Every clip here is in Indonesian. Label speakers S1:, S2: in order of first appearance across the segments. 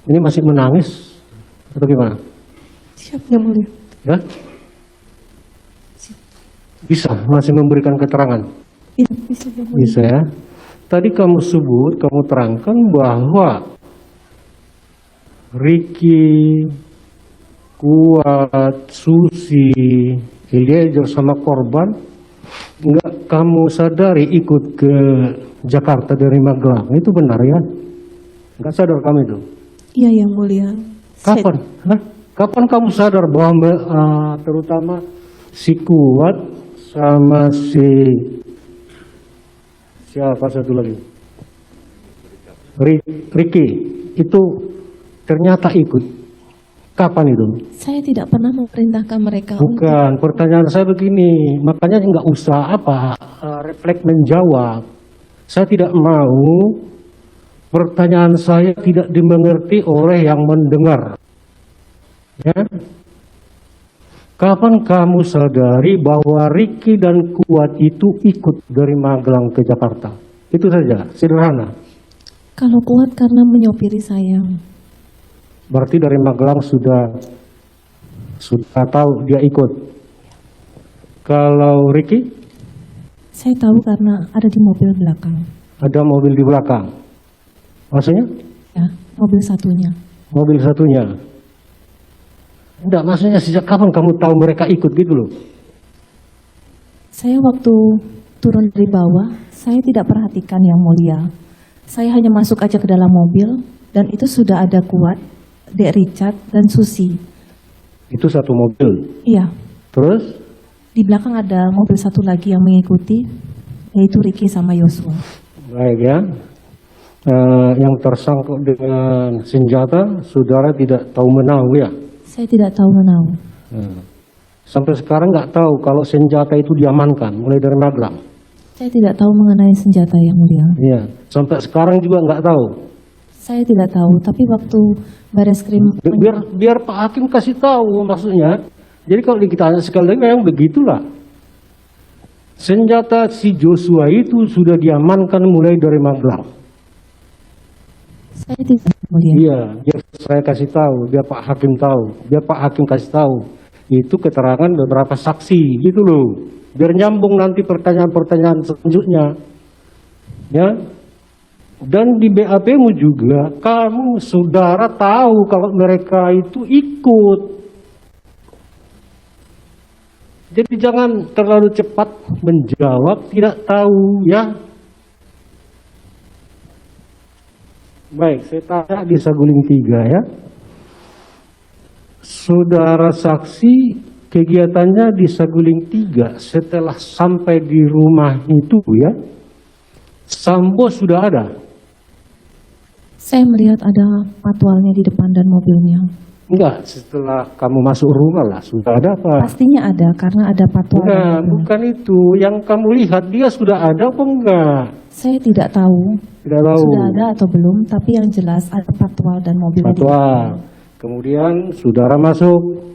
S1: Ini masih menangis atau gimana?
S2: Siap yang mulia.
S1: Ya? Bisa masih memberikan keterangan?
S2: Iya, bisa yang mulia.
S1: Bisa ya. Tadi kamu sebut, kamu terangkan bahwa Ricky, Kuat, Susi, Eliezer sama korban nggak kamu sadari ikut ke Jakarta dari Magelang. Itu benar ya? Nggak sadar kamu itu?
S2: Iya yang mulia.
S1: Kapan? Hah? Kapan kamu sadar bahwa terutama si Kuat sama si siapa satu lagi? Ricky itu ternyata ikut. Kapan itu?
S2: Saya tidak pernah memerintahkan mereka
S1: Bukan, pertanyaan saya begini, makanya nggak usah refleks menjawab. Saya tidak mau pertanyaan saya tidak dimengerti oleh yang mendengar. Ya. Kapan kamu sadari bahwa Ricky dan Kuat itu ikut dari Magelang ke Jakarta? Itu saja, sederhana.
S2: Kalau Kuat karena menyopiri saya.
S1: Berarti dari Magelang sudah tahu dia ikut. Kalau Ricky?
S2: Saya tahu karena ada di mobil belakang.
S1: Ada mobil di belakang. Maksudnya?
S2: Ya, mobil satunya.
S1: Mobil satunya. Enggak, maksudnya sejak kapan kamu tahu mereka ikut gitu loh?
S2: Saya waktu turun dari bawah, saya tidak perhatikan yang mulia. Saya hanya masuk aja ke dalam mobil, dan itu sudah ada Kuat, Dek Richard, dan Susi.
S1: Itu satu mobil.
S2: Iya,
S1: Terus?
S2: di belakang ada mobil satu lagi yang mengikuti, yaitu Ricky sama Yosua.
S1: Baik ya. Yang tersangkut dengan senjata, saudara tidak tahu menahu ya?
S2: Saya tidak tahu menahu.
S1: Sampai sekarang nggak tahu kalau senjata itu diamankan mulai dari Magelang.
S2: Saya tidak tahu mengenai senjata yang mulia.
S1: Iya. Sampai sekarang juga nggak tahu.
S2: Saya tidak tahu, tapi waktu Bareskrim
S1: Biar Pak Hakim kasih tahu maksudnya. Jadi kalau kita sekali lagi memang begitulah. Senjata si Joshua itu sudah diamankan mulai dari Magelang.
S2: saya tidak mulia.
S1: Iya, biar saya kasih tahu, biar Pak Hakim tahu, biar Pak Hakim kasih tahu. Itu keterangan beberapa saksi gitu loh. Biar nyambung nanti pertanyaan-pertanyaan selanjutnya. Ya. Dan di BAP-mu juga, kamu saudara tahu kalau mereka itu ikut. Jadi jangan terlalu cepat menjawab tidak tahu ya. Baik, saya tanya di Saguling 3 ya. Saudara saksi kegiatannya di Saguling 3 setelah sampai di rumah itu ya. Sambo sudah ada.
S2: Saya melihat ada patwalnya di depan dan mobilnya.
S1: Enggak, setelah kamu masuk rumah lah sudah ada apa?
S2: Pastinya ada karena ada patwal.
S1: Enggak, bukan itu. Yang kamu lihat dia sudah ada apa enggak?
S2: Saya tidak tahu.
S1: Tidak tahu.
S2: Sudah ada atau belum, tapi yang jelas ada patwal dan mobil.
S1: Patwal. Kemudian saudara masuk.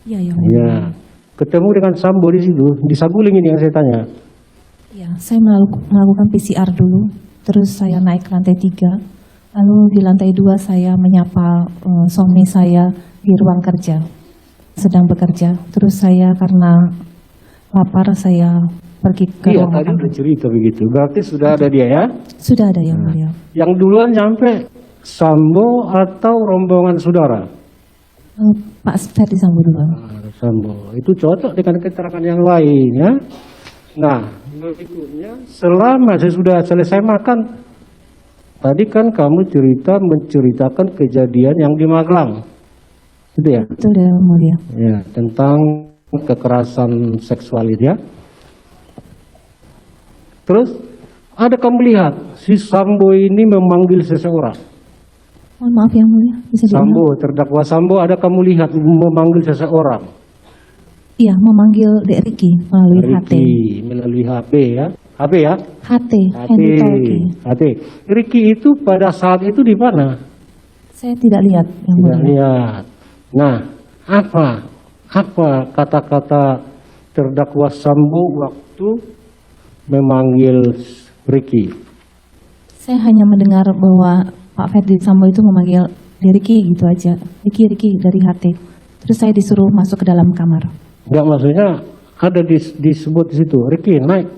S2: Iya, yang
S1: Ya. Ketemu dengan Sambo di situ, di Saguling ini yang saya tanya.
S2: Iya, saya melakukan PCR dulu, terus saya naik ke lantai 3, lalu di lantai 2 saya menyapa suami saya di ruang kerja, sedang bekerja. Terus saya karena lapar saya pergi ke
S1: Iya,
S2: ruang
S1: tadi
S2: makan.
S1: udah cerita begitu. Berarti sudah ada dia ya?
S2: Sudah ada yang mulia.
S1: Yang duluan nyampe Sambo atau rombongan saudara?
S2: Pak Ferdi Sambo dulu.
S1: Sambo. Itu cocok dengan keterangan yang lain ya. Nah, berikutnya selama saya sudah selesai makan, tadi kan kamu menceritakan kejadian yang di Magelang, gitu ya?
S2: Itu yang mulia.
S1: Ya, tentang kekerasan seksual itu ya. Terus ada kamu lihat si Sambo ini memanggil seseorang.
S2: Mohon maaf yang mulia, bisa diulang?
S1: Sambo, terdakwa Sambo ada kamu lihat memanggil seseorang.
S2: Iya, memanggil Dek Ricky melalui HT.
S1: Ricky, melalui HP ya. HP ya?
S2: HT,
S1: HT.
S2: Handy Talkie.
S1: HT. Ricky itu pada saat itu di mana?
S2: Saya tidak lihat yang
S1: Tidak
S2: mulia.
S1: lihat. Nah, apa kata-kata terdakwa Sambo waktu memanggil Ricky?
S2: Saya hanya mendengar bahwa Pak Ferdi Sambo itu memanggil Ricky gitu aja, Ricky dari HT. Terus saya disuruh masuk ke dalam kamar.
S1: Enggak, maksudnya ada disebut di situ, Ricky naik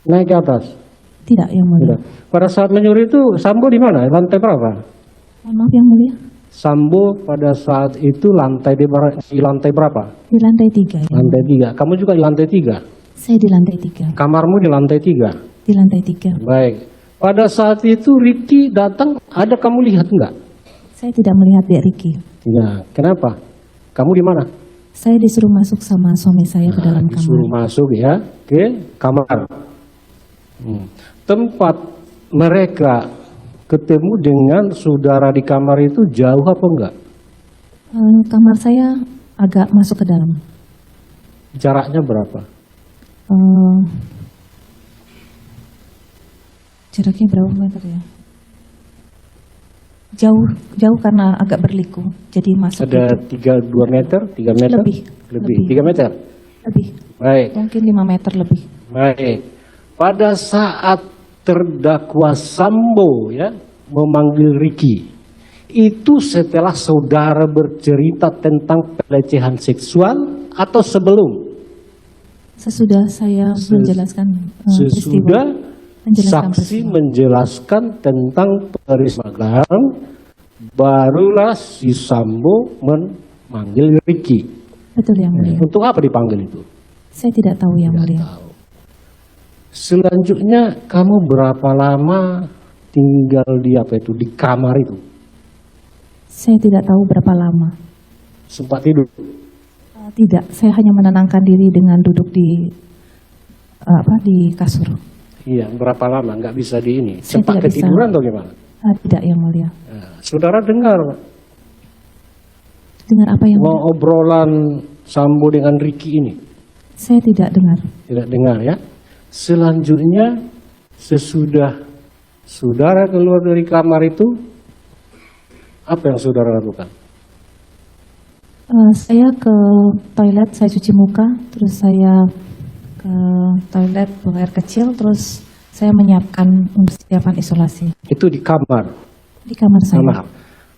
S1: ke atas.
S2: Tidak, Yang Mulia.
S1: Tidak. Pada saat menyuruh itu Sambo di mana? Lantai berapa?
S2: Mohon maaf, Yang Mulia.
S1: Sambo pada saat itu di lantai berapa?
S2: Di lantai 3.
S1: Lantai 3. Kamu juga di lantai 3?
S2: Saya di lantai 3.
S1: Kamarmu di lantai 3?
S2: Di lantai 3.
S1: Baik. Pada saat itu Ricky datang, ada kamu lihat enggak?
S2: Saya tidak melihat Dek Ricky.
S1: Ya, kenapa? Kamu di mana?
S2: Saya disuruh masuk sama suami saya ke dalam kamar.
S1: Disuruh masuk ya ke kamar. Tempat mereka ketemu dengan saudara di kamar itu jauh apa enggak?
S2: Kamar saya agak masuk ke dalam.
S1: Jaraknya berapa?
S2: Jaraknya berapa meter ya? Jauh karena agak berliku, jadi masuk.
S1: Ada 2 meter, 3 meter?
S2: Lebih.
S1: 3 meter?
S2: Lebih.
S1: Baik.
S2: Mungkin 5 meter lebih.
S1: Baik. Pada saat terdakwa Sambo ya memanggil Ricky, itu setelah saudara bercerita tentang pelecehan seksual atau sebelum?
S2: Sesudah saya menjelaskan
S1: Sesudah
S2: menjelaskan
S1: saksi
S2: peristiwa.
S1: menjelaskan tentang peristiwa, barulah si Sambo memanggil Ricky.
S2: Betul, Yang Mulia.
S1: Untuk apa dipanggil itu?
S2: Saya tidak tahu, Yang Mulia.
S1: Selanjutnya kamu berapa lama tinggal di kamar itu?
S2: Saya tidak tahu berapa lama.
S1: Sempat tidur?
S2: Tidak, saya hanya menenangkan diri dengan duduk di kasur.
S1: Iya, berapa lama? Nggak bisa di ini.
S2: Saya
S1: Sempat
S2: tidak bisa.
S1: ketiduran atau gimana?
S2: Tidak, Yang Mulia.
S1: Nah, saudara dengar
S2: Dengar apa, Yang Mulia?
S1: obrolan Sambo dengan Ricky ini?
S2: Saya tidak dengar.
S1: Tidak dengar ya. Selanjutnya sesudah saudara keluar dari kamar itu, apa yang saudara lakukan?
S2: Saya ke toilet, saya cuci muka, terus saya ke toilet buang air kecil, terus saya menyiapkan persiapan isolasi
S1: Itu di kamar.
S2: di kamar saya.
S1: Kamar.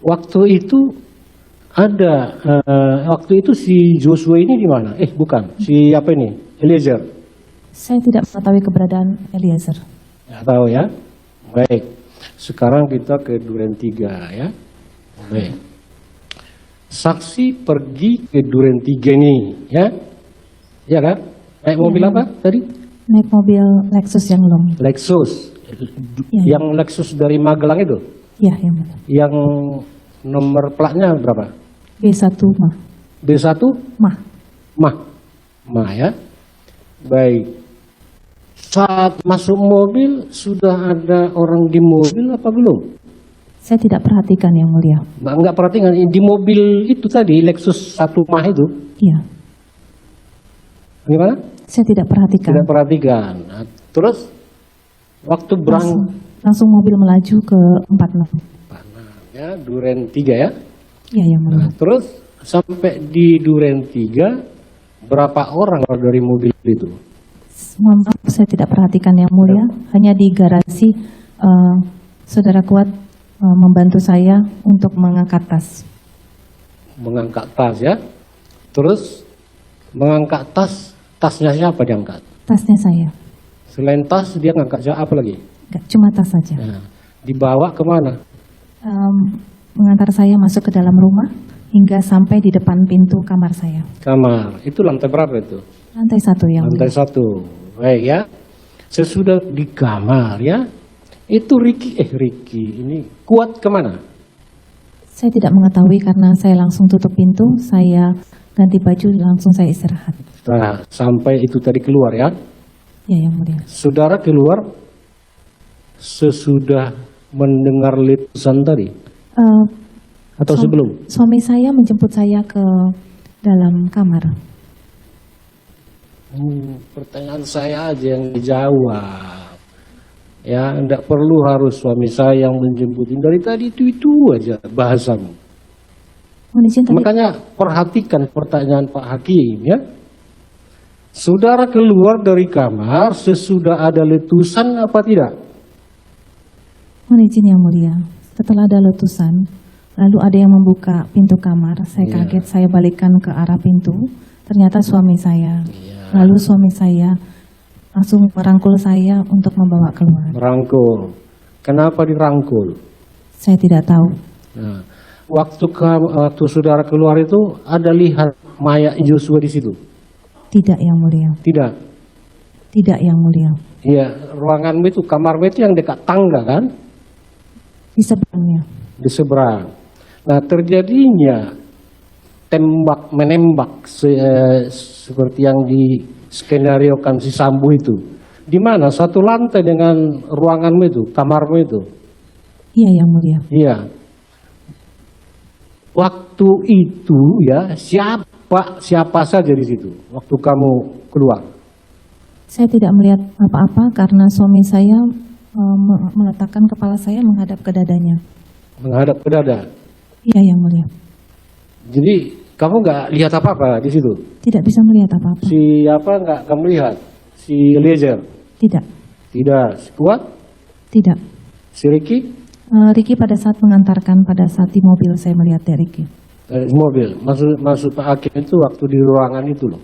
S1: Waktu itu si Joshua ini di mana? Bukan. Si apa ini? Eliezer.
S2: Saya tidak mengetahui keberadaan Eliezer.
S1: Nggak tahu ya. Baik. Sekarang kita ke Duren 3 ya. Baik. Saksi pergi ke Duren 3 ini ya. Ya kan? Naik mobil apa tadi?
S2: Naik mobil Lexus yang long.
S1: Lexus.
S2: Ya.
S1: Yang Lexus dari Magelang itu.
S2: Ya, Yang Mulia.
S1: Yang nomor platnya berapa?
S2: B1 mah.
S1: B1
S2: Mah.
S1: Mah ya. Baik. Saat masuk mobil sudah ada orang di mobil apa belum?
S2: Saya tidak perhatikan, Yang Mulia.
S1: Enggak perhatikan di mobil itu tadi Lexus 1 Mah itu.
S2: Iya.
S1: Gimana?
S2: Saya tidak perhatikan.
S1: Tidak perhatikan. Nah, terus waktu
S2: Langsung mobil melaju ke 46.
S1: ya Duren 3 ya.
S2: Iya, Yang Mulia.
S1: Nah, terus sampai di Duren 3 berapa orang keluar dari mobil itu?
S2: Mohon maaf, saya tidak perhatikan, Yang Mulia. Hanya di garasi saudara Kuat membantu saya untuk mengangkat tas.
S1: Mengangkat tas ya. Terus mengangkat tasnya siapa diangkat?
S2: Tasnya saya.
S1: Selain tas dia ngangkat siapa apa lagi?
S2: Enggak, cuma tas saja.
S1: Nah, dibawa kemana?
S2: Mengantar saya masuk ke dalam rumah hingga sampai di depan pintu kamar saya.
S1: Kamar. Itu lantai berapa itu?
S2: Lantai 1, Yang
S1: Lantai
S2: Mulia.
S1: 1. Baik ya. Sesudah di kamar ya. Itu Ricky ini Kuat kemana?
S2: Saya tidak mengetahui karena saya langsung tutup pintu, saya ganti baju, langsung saya istirahat.
S1: Nah, sampai itu tadi keluar ya.
S2: Ya, Yang Mulia.
S1: Saudara keluar sesudah mendengar letusan tadi atau sebelum?
S2: Suami saya menjemput saya ke dalam kamar.
S1: Pertanyaan saya aja yang dijawab. Ya, enggak perlu harus suami saya yang menjemputin. Dari tadi itu aja bahasamu.
S2: Mohon izin tadi.
S1: Makanya perhatikan pertanyaan Pak Hakim ya. Saudara keluar dari kamar sesudah ada letusan apa tidak?
S2: Mohon izin, Yang Mulia. Setelah ada letusan, lalu ada yang membuka pintu kamar. Saya
S1: Iya.
S2: kaget, saya balikkan ke arah pintu. Ternyata suami saya.
S1: Iya.
S2: Lalu suami saya langsung merangkul saya untuk membawa keluar.
S1: Merangkul. Kenapa dirangkul?
S2: Saya tidak tahu.
S1: Nah, waktu saudara keluar itu ada lihat mayat Joshua di situ?
S2: Tidak, Yang Mulia.
S1: Tidak.
S2: Tidak, Yang Mulia.
S1: Iya, ruanganmu itu, kamarmu itu yang dekat tangga kan?
S2: Di seberangnya.
S1: Di seberang. Nah, terjadinya tembak menembak seperti yang di skenariokan si Sambo itu. Di mana? Satu lantai dengan ruanganmu itu, kamarmu itu.
S2: Iya, Yang Mulia.
S1: Iya. Waktu itu ya siapa saja di situ waktu kamu keluar?
S2: Saya tidak melihat apa-apa karena suami saya meletakkan kepala saya menghadap ke dadanya.
S1: Menghadap ke dada.
S2: Iya, Yang Mulia.
S1: Jadi kamu nggak lihat apa-apa di situ?
S2: Tidak bisa melihat apa-apa.
S1: Siapa nggak kamu lihat? Si Eliezer?
S2: Tidak.
S1: Tidak. Si Kuat?
S2: Tidak.
S1: Si Ricky?
S2: Ricky pada saat mengantarkan, pada saat di mobil saya melihat Ricky.
S1: Mobil. Maksud Pak Hakim itu waktu di ruangan itu loh.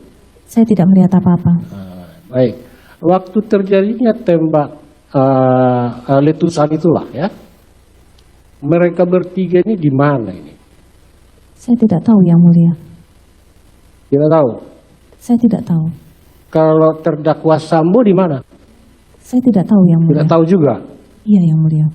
S2: Saya tidak melihat apa-apa.
S1: Baik. Waktu terjadinya tembak letusan itulah ya. Mereka bertiga ini di mana ini?
S2: Saya tidak tahu, Yang Mulia.
S1: Tidak tahu.
S2: Saya tidak tahu.
S1: Kalau terdakwa Sambo di mana?
S2: Saya tidak tahu, Yang Mulia.
S1: Tidak tahu juga.
S2: Iya, Yang Mulia.